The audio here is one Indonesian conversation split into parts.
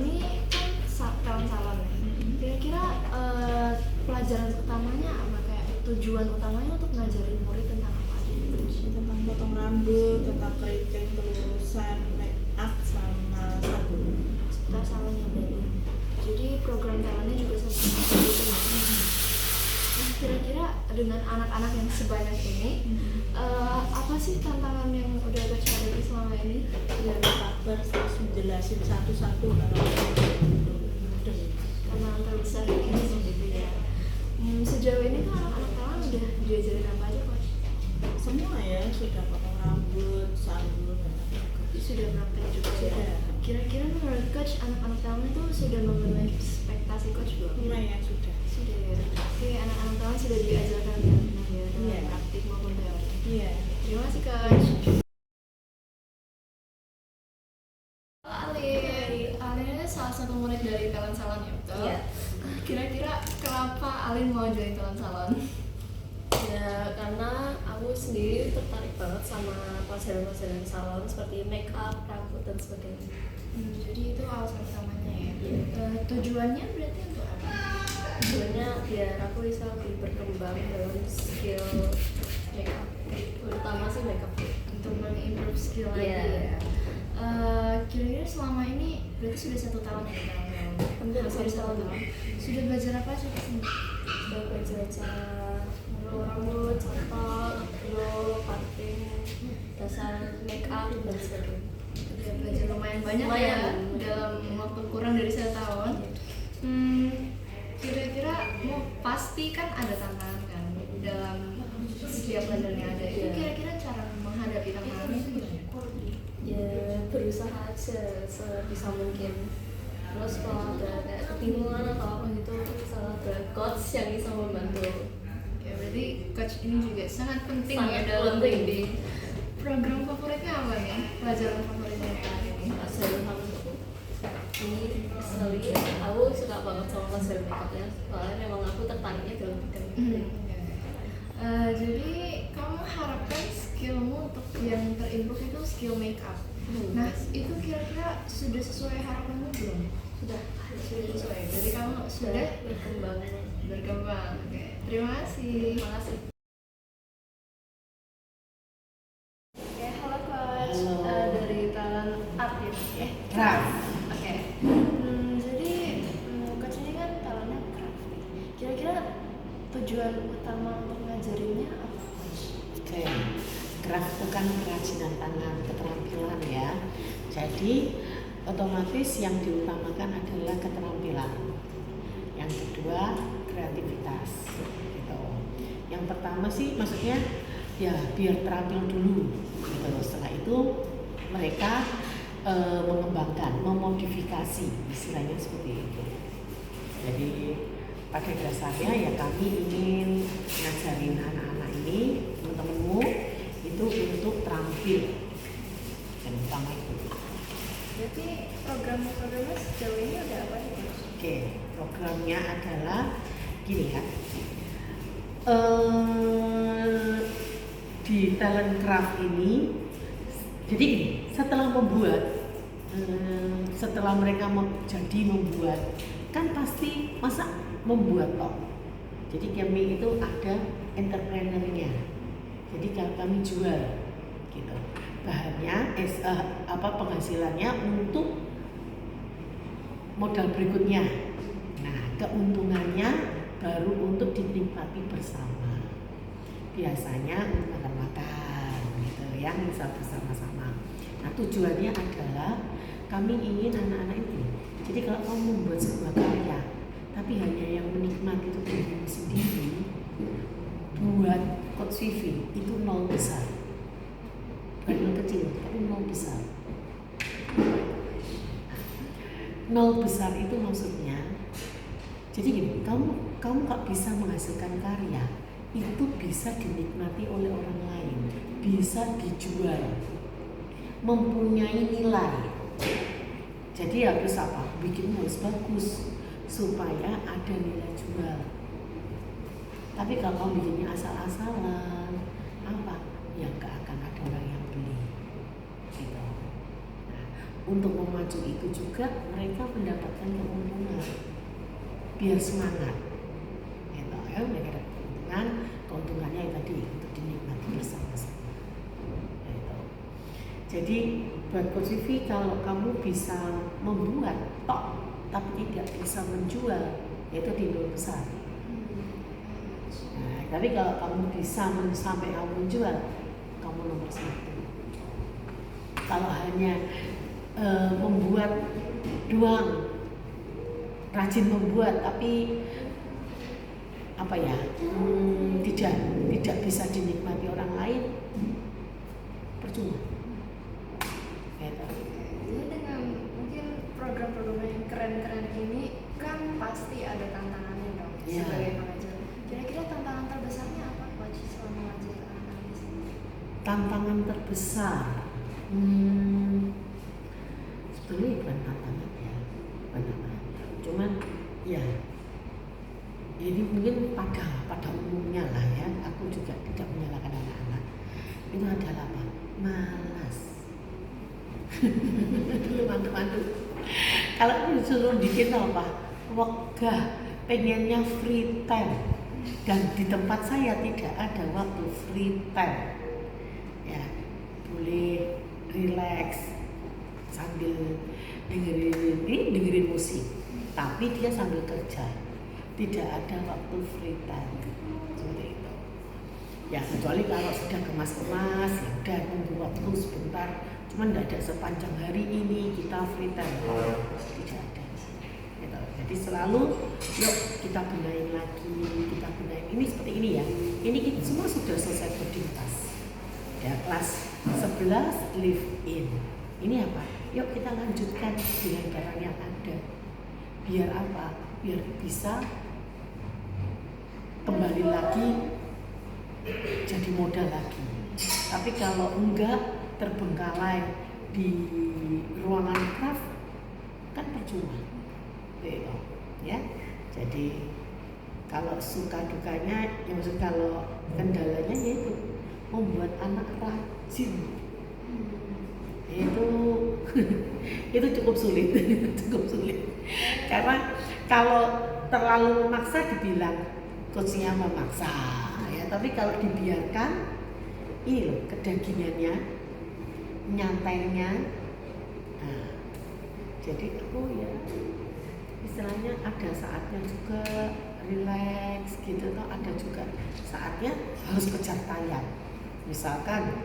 ini kan talent salon ya. Kira-kira pelajaran utamanya apa, kayak tujuan utamanya untuk ngajarin murid tentang apa aja gitu? Tentang potong rambut, tentang keriting, pelurusan, make up, sama sabun. Kita salonnya berarti. Jadi program talentnya juga sama gitu ya. Nah, kira-kira dengan anak-anak yang sebanyak ini, apa sih tantangan yang udah Coach hadapi selama ini? Ya kabar terus menjelasin satu-satu kalau Tantangan terbesar ini gitu ya. Sejauh ini tuh anak-anak talent udah diajarin apa aja Coach? semua ya, sudah potong rambut, sabun, Sudah praktek juga ya. Sudah. Kira-kira menurut Coach anak-anak talent itu sudah memenuhi ekspektasi Coach belum? lumayan sudah. Sudah ya. Oke, anak-anak talent sudah diajarkan dengan benar ya, dengan Iya. praktik maupun teori. Iya. Terima kasih Coach. Alin ini salah satu murid dari talent salon ya, betul? Iya. Kira-kira kenapa Alin mau join talent salon? Ya karena aku sendiri tertarik banget sama pelajaran-pelajaran salon seperti make up, rambut dan sebagainya. Jadi itu alasan utamanya ya. Iya. Tujuannya berarti untuk apa? Tujuannya biar aku bisa lebih berkembang dalam skill make up, terutama sih make up. Untuk mengimprove skill lagi Iya. ya. Kira-kira selama ini berarti sudah 1 tahun ya kita Hampir hampir 1 1 tahun. tahun. Sudah belajar apa sih di sini? Udah belajar cara ngerol rambut, contoh, glow, parting, dasar make up dan sebagainya. Sudah belajar lumayan banyak ya Lumayan. dalam waktu kurang dari 1 tahun. Kira-kira pasti kan ada tantangan kan dalam setiap pelajaran yang ada. Itu Iya. kira-kira cara menghadapi tantangan itu gimana? Ya berusaha aja sebisa mungkin. Terus kalau ada kayak kebingungan atau apa gitu, misalnya ada coach yang bisa membantu. Ya berarti coach ini juga sangat penting Sangat ya dalam penting. bimbing. Program favoritnya apa nih? Pelajaran favoritnya kali ini? Pelajaran aku ini sekali aku suka banget sama pelajaran make upnya, soalnya memang aku tertariknya dalam bidang ini. Jadi kamu harapkan skillmu untuk yang terimprove itu skill make up. Nah itu kira-kira sudah sesuai harapanmu belum? Sudah Sesuai. Jadi kamu sudah berkembang. berkembang. Oke. Terima kasih. Terima kasih. Oke, halo coach. Halo. Dari talent art ya. Craft. Oke. Jadi coach ini kan talentnya craft. Kira-kira tujuan utama untuk ngajarinnya apa coach? Oke, craft itu kan kerajinan tangan, keterampilan ya. Jadi otomatis yang diutamakan adalah keterampilan. Yang kedua kreativitas. Gitu. Yang pertama sih maksudnya ya biar terampil dulu. Gitu. Setelah itu mereka mengembangkan, memodifikasi, istilahnya seperti itu. Jadi pada dasarnya ya kami ingin ngajarin anak-anak ini, teman-temanmu itu untuk terampil dan utama itu. Berarti programnya sejauh ini udah apa nih coach? Oke, programnya adalah gini ya. Di talent craft ini, jadi gini, setelah mereka jadi membuat, kan pasti masa membuat toh. Jadi kami itu ada entrepreneurnya. Jadi kami jual gitu. Bahannya penghasilannya untuk modal berikutnya. Nah, keuntungannya baru untuk dinikmati bersama. Biasanya untuk makan-makan gitu ya, bisa bersama-sama. Nah, tujuannya adalah kami ingin anak-anak itu. Jadi kalau kamu membuat sebuah karya, tapi hanya yang menikmati itu dirimu sendiri, buat Coach Vivi itu 0 besar. Bukan 0 kecil, tapi 0 besar. 0 besar itu maksudnya, jadi gini, kamu gak bisa menghasilkan karya, itu bisa dinikmati oleh orang lain, bisa dijual, mempunyai nilai. Jadi harus apa? Bikin harus bagus supaya ada nilai jual. Tapi kalau kamu bikinnya asal-asalan, apa? Ya gak akan ada orang yang beli. Gitu. Nah, untuk memacu itu juga mereka mendapatkan keuntungan biar semangat gitu ya, mereka dapat keuntungan, keuntungannya yang tadi untuk dinikmati bersama-sama gitu. Jadi buat Coach Vivi, kalau kamu bisa membuat tok tapi tidak bisa menjual, yaitu di nol besar. Nah, tapi kalau kamu bisa sampai kamu menjual, kamu nomor 1. Kalau hanya membuat doang, rajin membuat tapi apa ya, tidak bisa dinikmati orang lain, percuma. Gitu. Jadi dengan mungkin program-program yang keren-keren ini kan pasti ada tantangannya dong Iya. sebagai pengajar. Kira-kira tantangan terbesarnya apa Coach selama mengajar anak-anak di sini? Tantangan terbesar, sebetulnya bukan tantangan ya, cuman ya ini mungkin pada umumnya lah ya, aku juga tidak menyalahkan anak-anak, itu adalah apa? Malas. Teman-teman, kalau disuruh bikin apa? Wegah, pengennya free time, dan di tempat saya tidak ada waktu free time. Ya, boleh relax sambil dengerin musik, tapi dia sambil kerja, tidak ada waktu free time seperti itu. Ya kecuali kalau sudah kemas-kemas, ya udah nunggu waktu sebentar, cuman tidak ada sepanjang hari ini kita free time, tidak ada. Gitu. Jadi selalu yuk kita benahin lagi, kita benahin ini seperti ini ya. Ini kita semua sudah selesai boarding pass. Ya, kelas 11 live in. Ini apa? Yuk kita lanjutkan dengan barang yang ada. Biar apa? Biar bisa kembali lagi jadi modal lagi. Tapi kalau enggak terbengkalai di ruangan craft kan percuma. Gitu, ya. Jadi kalau suka dukanya, ya maksud kalau kendalanya yaitu membuat anak rajin. Itu cukup sulit, cukup sulit. Karena kalau terlalu memaksa dibilang coachnya memaksa, ya. Tapi kalau dibiarkan, ini loh kedagingannya, nyantainya. Nah, jadi aku ya istilahnya ada saatnya juga relax gitu, atau ada juga saatnya harus kejar tayang. Misalkan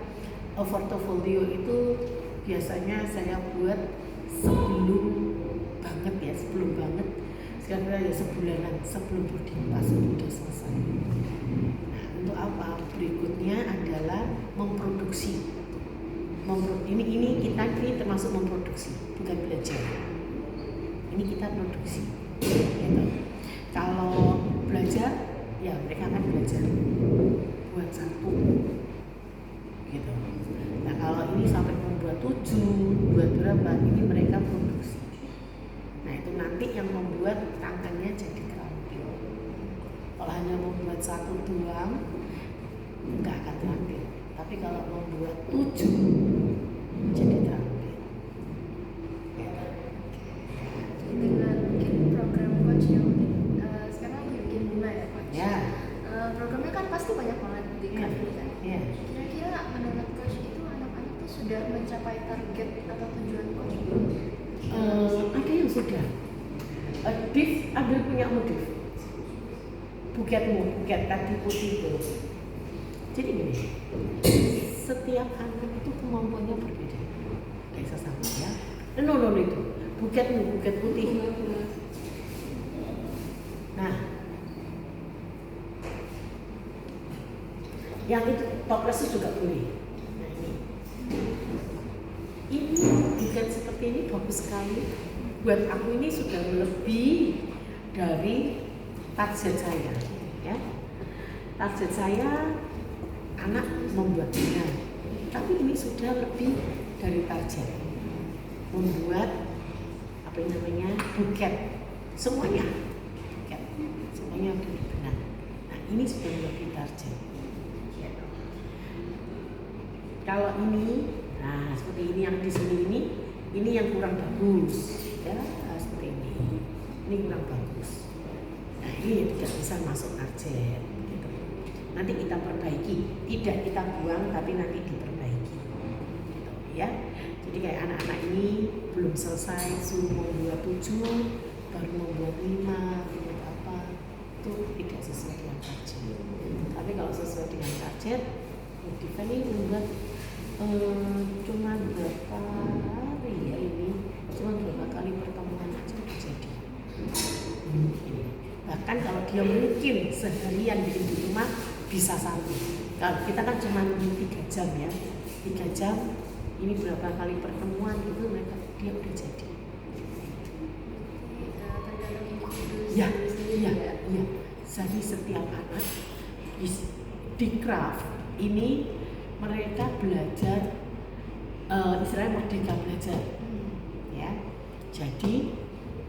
portofolio itu biasanya saya buat sebelum banget, sekarang ya sebulanan sebelum boarding pass itu sudah selesai. Nah, untuk apa? Berikutnya adalah memproduksi. Ini kita termasuk memproduksi, bukan belajar. Ini kita produksi. Gitu. Kalau belajar, ya mereka akan belajar buat 1. Gitu. Nah kalau ini sampai membuat 7, buat berapa, ini mereka produksi. Nah itu nanti yang membuat tangannya jadi terampil. Kalau hanya membuat 1 doang, nggak akan terampil. Tapi kalau membuat 7, jadi terampil. Dengan mungkin program Coach yang sekarang lagi bikin bunga ya Coach? Ya. Programnya kan pasti banyak banget di Ya. Kavli kan? Ya. Kira-kira menurut Coach itu anak-anak tuh sudah mencapai target atau tujuan Coach belum? Ada yang sudah. Div, ambil punya Div. Buket tadi putih itu. Jadi gini, setiap anak itu kemampuannya berbeda. Gak bisa sama ya. No itu. Buket putih. Nah, yang itu toples itu juga boleh. Nah ini buket seperti ini bagus sekali. Buat aku ini sudah lebih dari target saya, ya. Target saya anak membuat bunga, tapi ini sudah lebih dari target membuat apa namanya buket, semuanya dari benang. Nah ini sudah lebih target. Kalau ini, nah seperti ini yang di sini ini yang kurang bagus ya, seperti ini kurang bagus. Nah ini tidak bisa masuk target gitu. Nanti kita perbaiki, tidak kita buang tapi nanti diperbaiki gitu ya. Jadi kayak anak-anak ini belum selesai suruh membuat 7 baru membuat 5 membuat apa, itu tidak sesuai dengan target. Tapi kalau sesuai dengan target, Diva ini membuat cuma berapa hari ya, ini cuma berapa kali pertemuan aja udah jadi. Bahkan kalau dia mungkin seharian bikin di rumah bisa 1. Kalau kita kan cuma 3 jam ya, 3 jam ini berapa kali pertemuan itu mereka dia udah jadi. Tergantung individu Ya, sendiri iya, ya. iya. Jadi setiap anak di craft ini mereka belajar istilahnya merdeka belajar, ya. Jadi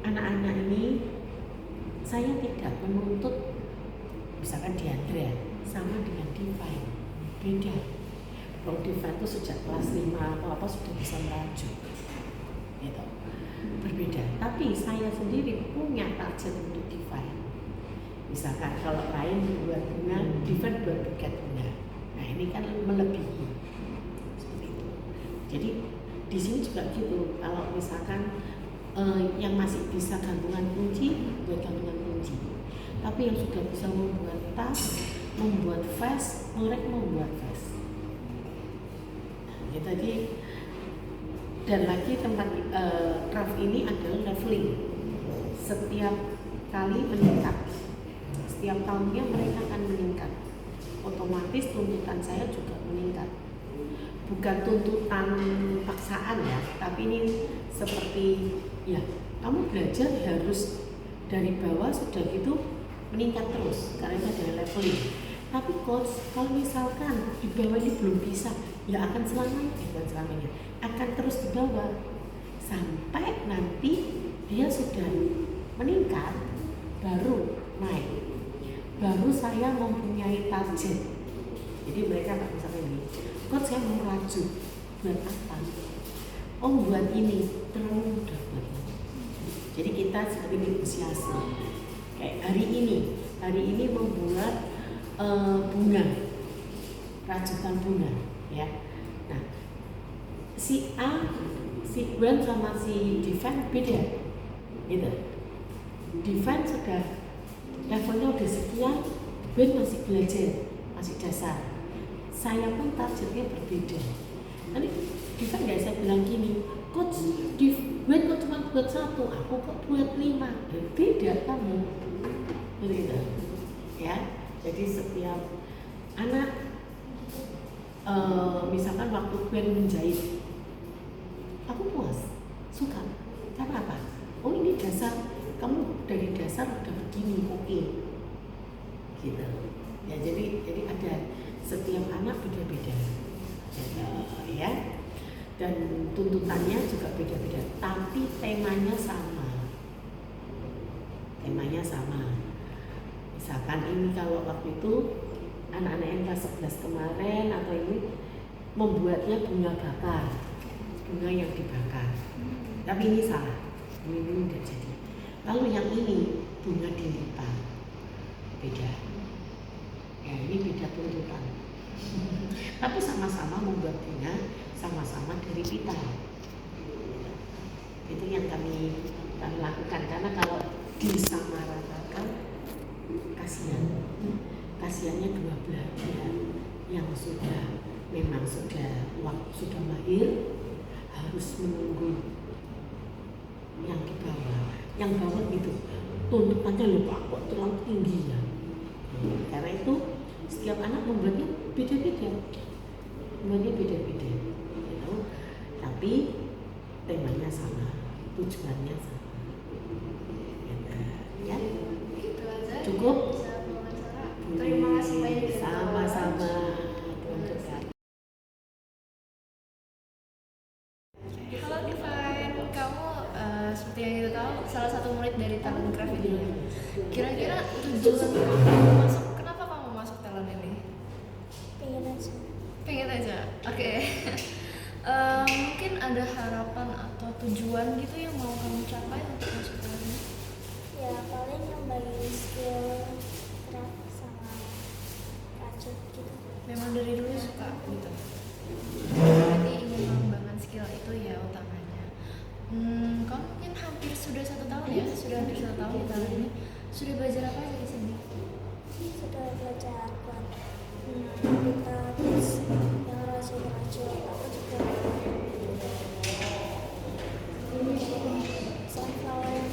anak-anak ini saya tidak menuntut misalkan Diandra sama dengan Divine, beda. Kalau Divine itu sejak kelas 5 atau apa sudah bisa merajut, gitu. Berbeda. Tapi saya sendiri punya target untuk Divine. Misalkan kalau lain buat bunga, Divine buat buket bunga. Nah ini kan melebihi seperti itu. Jadi di sini juga gitu. Kalau misalkan yang masih bisa gantungan kunci buat gantungan kunci. Tapi yang sudah bisa membuat tas, membuat vest, mereka membuat vest. Ya, tadi dan lagi tempat craft ini adalah leveling. Setiap kali meningkat. Setiap tahunnya mereka akan meningkat. Otomatis tuntutan saya juga meningkat. Bukan tuntutan paksaan ya, tapi ini seperti ya, kamu belajar harus dari bawah sudah gitu meningkat terus karena itu ada leveling. Tapi coach, kalau misalkan di bawah ini belum bisa, ya akan selamanya, akan terus di bawah sampai nanti dia sudah meningkat, baru naik, baru saya mempunyai target. Jadi mereka nggak bisa begini, coach saya mau rajut, buat apa? Oh buat ini, terlalu mudah buat ini. Jadi kita seperti negosiasi. Kayak hari ini membuat bunga, rajutan bunga, ya. Nah, si A, si Gwen sama si Divan beda, gitu. Divan sudah levelnya udah sekian, Gwen masih belajar, masih dasar. Saya pun targetnya berbeda. Nanti Divan nggak saya bilang gini, coach, Gwen kok cuma buat 1, aku kok buat 5, beda kamu, gitu. Ya. Jadi setiap anak misalkan waktu Gwen menjahit, aku puas, suka. Karena apa? Oh ini dasar, kamu dari dasar udah begini, oke. Gitu. Ya jadi ada setiap anak beda-beda. Ya. Dan tuntutannya juga beda-beda, tapi temanya sama. Misalkan ini kalau waktu itu anak-anak yang kelas 11 kemarin atau ini membuatnya bunga bakar, bunga yang dibakar. Tapi ini salah, ini tidak jadi. Lalu yang ini bunga dilipat, beda. Ya ini beda tuntutan. Tapi sama-sama membuat bunga, sama-sama dari pita. Itu yang kami lakukan, karena kalau disamaratakan kasihannya dua belah pihak yang memang sudah mahir harus menunggu yang di bawah gitu tuntutannya lupa kok terlalu tinggi ya. Karena itu setiap anak membuatnya beda-beda gitu. Tapi temanya sama, tujuannya sama. Ya. Gitu aja. Cukup? Bisa wawancara. Terima kasih banyak. Sama-sama. Halo Divine, kamu seperti yang kita tahu salah satu murid dari talent craft ini. Kira-kira tujuan kamu masuk, kenapa kamu masuk talent ini? Pengen aja. Oke. Mungkin ada harapan atau tujuan gitu yang mau kamu capai untuk masuk tahun ini? Ya paling ngembangin skill craft sama rajut gitu. Memang dari dulu suka gitu. Berarti ingin mengembangkan skill itu ya utamanya. Kamu mungkin hampir sudah 1 tahun ya, sudah hampir 1 tahun di tahun ini. Sudah belajar apa aja di sini? Sudah belajar buat kita terus yang rajut-rajut. Aku juga sunflower.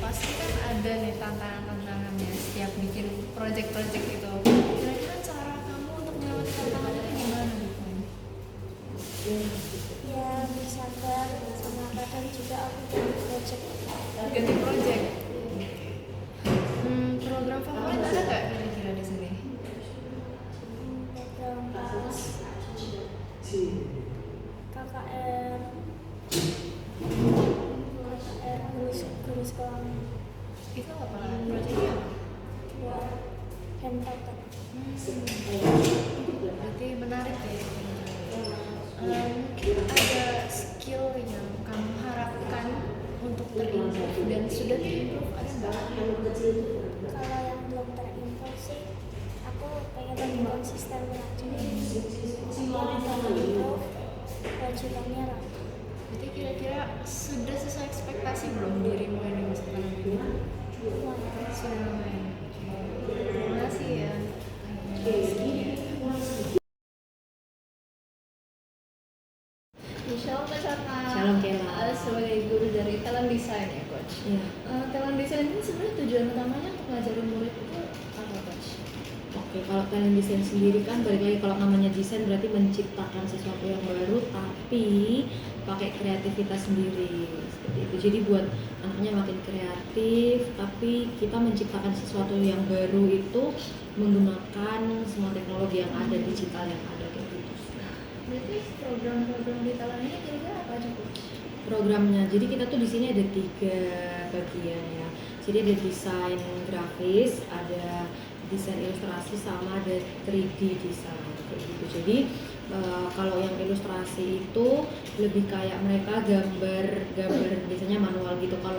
Pasti kan ada nih tantangan-tantangannya setiap bikin project-project itu. Kira-kira cara kamu untuk melewati tantangan itu gimana gitu? Ya bersabar sama kadang juga aku ganti project. Ganti project. Program favorit ada nggak kira-kira di sini? Program pas KKR guru sekolah Itu apa? Projectnya apa? buat hand puppet. Berarti menarik ya. Mungkin ada skill yang kamu harapkan untuk terimprove dan sudah terimprove ada nggak? Kalau yang belum terimprove sih, aku pengen lebih konsisten rajin. Kalau terimprove, rajutannya rapi. Berarti kira-kira sudah sesuai ekspektasi belum dirimu ini masuk tahun ini? Sudah lumayan. Terima kasih ya. Shalom Kak Cata. Shalom, Kela. Sebagai guru dari talent design ya Coach. Iya. Talent design ini sebenarnya tujuan utamanya untuk ngajarin murid itu apa Coach? Oke, kalau talent design sendiri kan balik lagi, kalau namanya desain berarti menciptakan sesuatu yang baru tapi pakai kreativitas sendiri seperti itu. Jadi buat anaknya makin kreatif tapi kita menciptakan sesuatu yang baru itu menggunakan semua teknologi yang ada, digital yang ada kayak gitu. Berarti program-program di talent ini kira-kira apa aja Coach? Programnya, jadi kita tuh di sini ada 3 bagian ya. Jadi ada desain grafis, ada desain ilustrasi, sama ada 3D design kayak gitu. Jadi kalau yang ilustrasi itu lebih kayak mereka gambar biasanya manual gitu. Kalau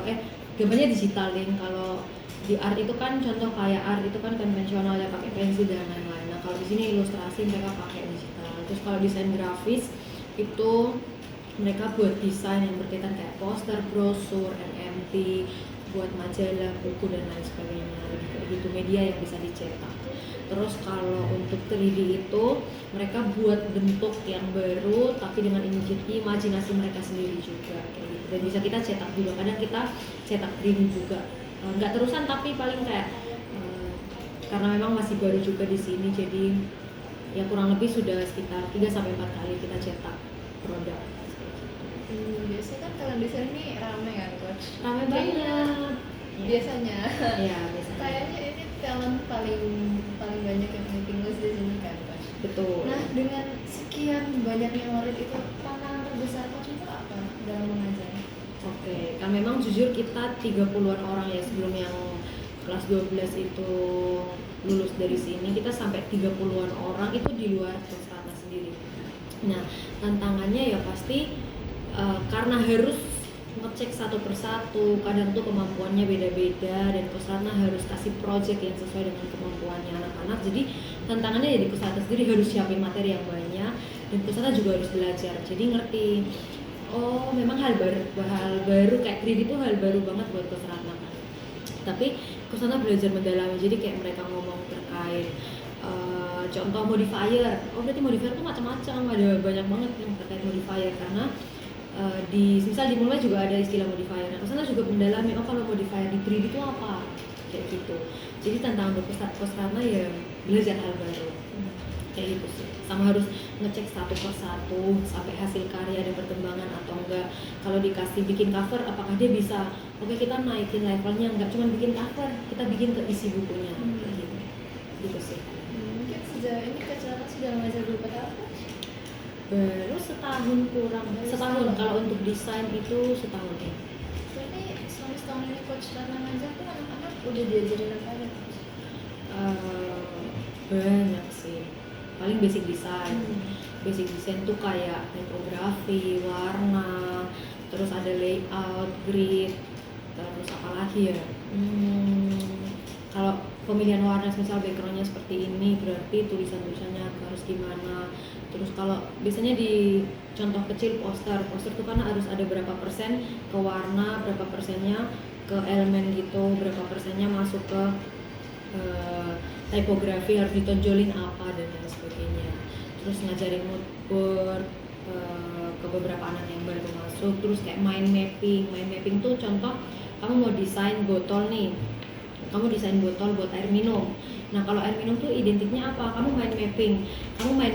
gambarnya digital deh. Kalau di art itu kan contoh kayak art itu kan konvensional ya, pakai pensil dan lain-lain. Nah kalau di sini ilustrasi mereka pakai digital. Terus kalau desain grafis itu mereka buat desain yang berkaitan kayak poster, brosur, NMT, buat majalah, buku dan lain sebagainya, kayak gitu, media yang bisa dicetak. Terus kalau untuk 3D itu mereka buat bentuk yang baru tapi dengan imajinasi mereka sendiri juga kayak gitu. Dan bisa kita cetak juga, kadang kita cetak 3D juga, nggak terusan tapi paling kayak karena memang masih baru juga di sini, jadi ya kurang lebih sudah sekitar 3-4 kali kita cetak produk. Biasanya kan talent design ini rame kan Coach? Rame Kayaknya banget. biasanya. Ya, biasanya. Kayaknya ini talent paling banyak yang meeting list di sini kan Coach? Betul. Nah dengan sekian banyaknya murid itu tantangan terbesar Coach itu apa dalam mengajar? Oke, kan memang jujur kita 30-an orang ya, sebelum yang kelas 12 itu lulus dari sini, kita sampai 30-an orang itu di luar Kosrata sendiri. Nah, tantangannya ya pasti karena harus ngecek satu persatu, kadang tuh kemampuannya beda-beda dan Kosrata harus kasih project yang sesuai dengan kemampuannya anak-anak. Jadi tantangannya ya di Kosrata sendiri harus siapin materi yang banyak dan Kosrata juga harus belajar. Jadi ngerti, oh memang hal baru kayak 3D itu hal baru banget buat Kosrata kan. Tapi Kosrata belajar mendalami, jadi kayak mereka ngomong terkait contoh modifier. Oh berarti modifier tuh macam-macam, ada banyak banget yang terkait modifier karena misal di Mulai juga ada istilah modifier. Nah, Kosrata juga mendalami, oh kalau modifier di 3D itu apa? Kayak gitu. Jadi tantangan untuk Kosrata ya belajar hal baru. Kayak gitu sih. Sama harus ngecek satu persatu sampai hasil karya ada perkembangan atau enggak. Kalau dikasih bikin cover, apakah dia bisa? Oke, kita naikin levelnya, enggak cuma bikin cover, kita bikin ke isi bukunya. Kayak gitu. Gitu sih. Mungkin sejauh ini Kak Cata sudah mengajar berapa tahun? Baru setahun kurang. Setahun. Kalau untuk desain itu setahun ya. Berarti selama setahun ini Coach Ratna ngajar tuh anak-anak udah diajarin apa aja? Banyak sih, paling basic design, basic design tuh kayak typography, warna, terus ada layout, grid, terus apa lagi ya? Kalau pemilihan warna misal backgroundnya seperti ini berarti tulisannya harus gimana. Terus kalau biasanya di contoh kecil poster tuh kan harus ada berapa persen ke warna, berapa persennya ke elemen gitu, berapa persennya masuk ke typography, harus ditonjolin apa dan lain sebagainya. Terus ngajarin mood board ke beberapa anak yang baru masuk. Terus kayak mind mapping tuh contoh kamu mau desain botol nih, kamu desain botol buat air minum. Nah kalau air minum tuh identiknya apa? Kamu mind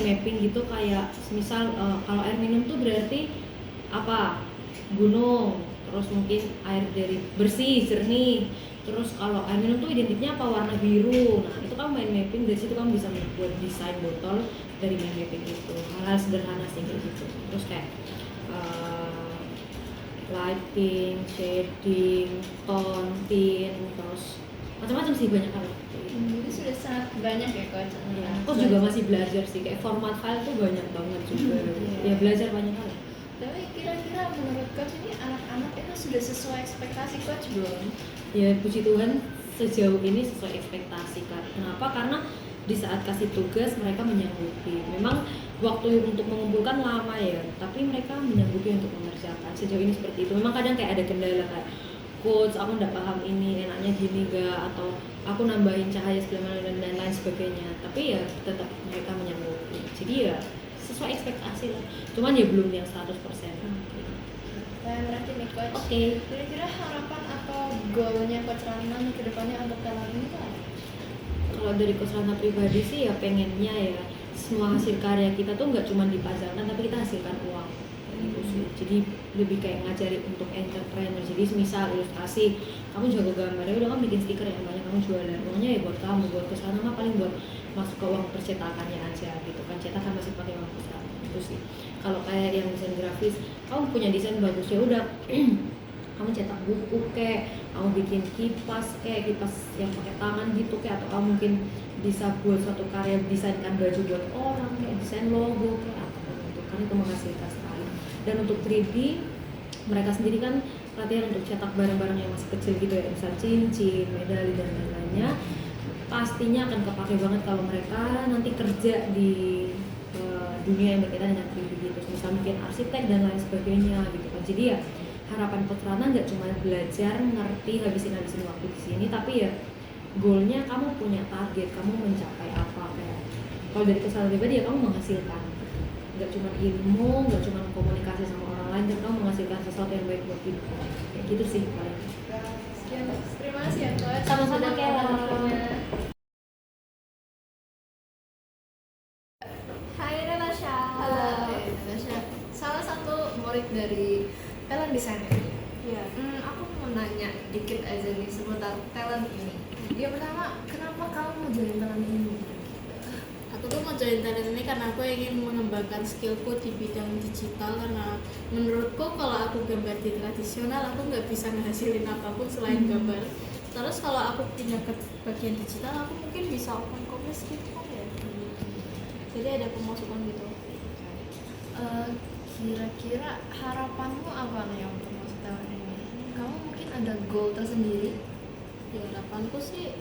mapping gitu kayak misal kalau air minum tuh berarti apa? Gunung, terus mungkin air dari bersih, jernih. Terus kalau air minum tuh identiknya apa? Warna biru. Nah itu kamu mind mapping, dari situ kamu bisa buat desain botol dari mind mapping itu. Hal-hal sederhana sih kayak gitu. Terus kayak lighting, shading, tone, tint, terus macam-macam sih, banyak hal. Itu sudah sangat banyak ya coach. Coach juga masih belajar sih, kayak format file tuh banyak banget juga. Ya belajar banyak hal. Tapi kira-kira menurut coach ini anak-anak itu sudah sesuai ekspektasi coach belum? Ya puji Tuhan sejauh ini sesuai ekspektasi kan. Kenapa? Karena di saat kasih tugas mereka menyanggupi. Memang waktu untuk mengumpulkan lama ya, tapi mereka menyanggupi untuk mengerjakan. Sejauh ini seperti itu. Memang kadang kayak ada kendala kayak coach, aku nggak paham ini, enaknya gini gak, atau aku nambahin cahaya segala macam dan lain sebagainya. Tapi ya tetap mereka menyanggupi. Jadi ya sesuai ekspektasi lah. Cuman ya belum yang 100%. Saya berarti nih coach. Oke. Kira-kira harapan atau goalnya coach Rana nih kedepannya untuk talent ini tuh apa? Kalau dari Coach Rana pribadi sih ya pengennya ya semua hasil karya kita tuh nggak cuma dipajangkan tapi kita hasilkan uang kayak gitu sih. Jadi lebih kayak ngajarin untuk entrepreneur. Jadi misal ilustrasi, kamu jago gambar ya udah kamu bikin stiker yang banyak, kamu jualan, uangnya ya buat kamu, buat Coach Rana mah paling buat masuk ke uang percetakannya aja gitu kan, cetakan masih pakai uang percetakan itu sih. Kalau kayak yang desain grafis, kamu punya desain bagus ya udah kamu cetak buku kayak, kamu bikin kipas yang pakai tangan gitu kayak, atau kamu mungkin bisa buat suatu karya desainkan baju buat orang kayak desain logo kayak apa gitu kan, itu menghasilkan sekali. Dan untuk 3D mereka sendiri kan latihan untuk cetak barang-barang yang masih kecil gitu ya, misal cincin, medali dan lain-lainnya, pastinya akan kepake banget kalau mereka nanti kerja di dunia yang berkaitan dengan 3D gitu, misal mungkin arsitek dan lain sebagainya gitu kan. Jadi ya harapan Coach Rana nggak cuma belajar, ngerti, habisin waktu di sini, tapi ya goalnya kamu punya target, kamu mencapai apa kayak. Kalau dari kesalahan pribadi ya kamu menghasilkan, nggak cuma ilmu, nggak cuma komunikasi sama orang lain, tapi kamu menghasilkan sesuatu yang baik buat hidup kayak gitu sih paling. Sekian, terima kasih ya coach. Sama-sama, Sudah Kela. waktunya. Hai Natasha. Halo, Natasha. Salah satu murid dari talent design ini. Iya. Aku mau nanya dikit aja nih seputar talent ini. Yang pertama, kenapa kamu mau join talent ini? Aku tuh mau join talent ini karena aku ingin mengembangkan skillku di bidang digital, karena menurutku kalau aku gambar di tradisional aku nggak bisa ngehasilin apapun selain gambar. Terus kalau aku pindah ke bagian digital aku mungkin bisa open commerce gitu kan ya. Jadi ada pemasukan gitu. Kira-kira harapanmu apa nih untuk masuk talent ini? Kamu mungkin ada goal tersendiri? Ya harapanku sih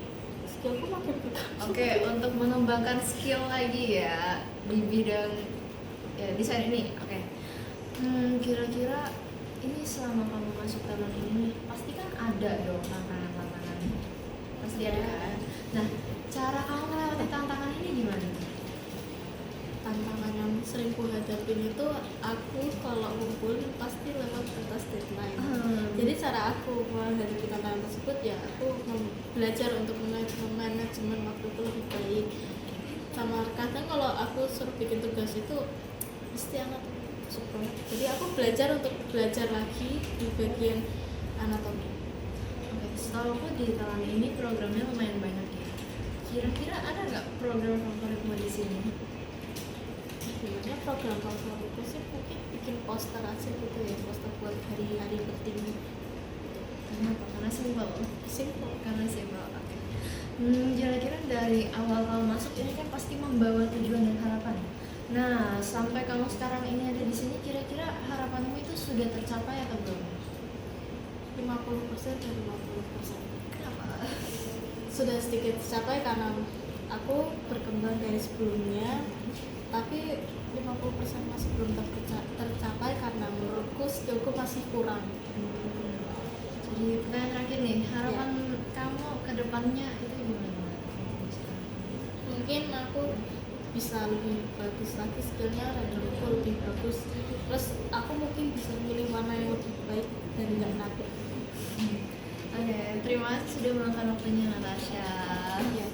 skillku makin bertambah. Oke, untuk mengembangkan skill lagi ya di bidang ya desain ini. Oke. Kira-kira ini selama kamu masuk talent ini pasti kan ada dong tantangan-tantangan. Pasti ada kan? Nah, cara kamu melewati tantangan ini gimana? Tantangan yang sering ku hadapin itu aku kalau ngumpul pasti lewat batas deadline. Jadi cara aku menghadapi tantangan tersebut ya aku belajar untuk manajemen waktuku lebih baik. Sama kadang kalau aku suruh bikin tugas itu mesti anak super. Jadi aku belajar untuk belajar lagi di bagian anatomi. Oke, setahu aku di talent ini programnya lumayan banyak ya. Kira-kira ada nggak program favoritmu di sini? Sebenarnya program favoritku sih mungkin bikin poster aja gitu ya, poster buat hari-hari penting. Kenapa? Karena simpel. Karena simpel. Oke. Kira-kira dari awal kamu masuk ini kan pasti membawa tujuan dan harapan. Nah, sampai kamu sekarang ini ada di sini, kira-kira harapanmu itu sudah tercapai atau belum? 50% dan 50%. Kenapa? Sudah sedikit tercapai karena aku berkembang dari sebelumnya, tapi 50% masih belum tercapai karena menurutku skillku masih kurang. Jadi pertanyaan terakhir nih, harapan kamu ke depannya itu gimana? Mungkin aku bisa lebih bagus lagi skillnya, radioku lebih bagus, terus aku mungkin bisa milih mana yang lebih baik dan nggak nakut. Oke, terima kasih sudah meluangkan waktunya Natasha. Ya,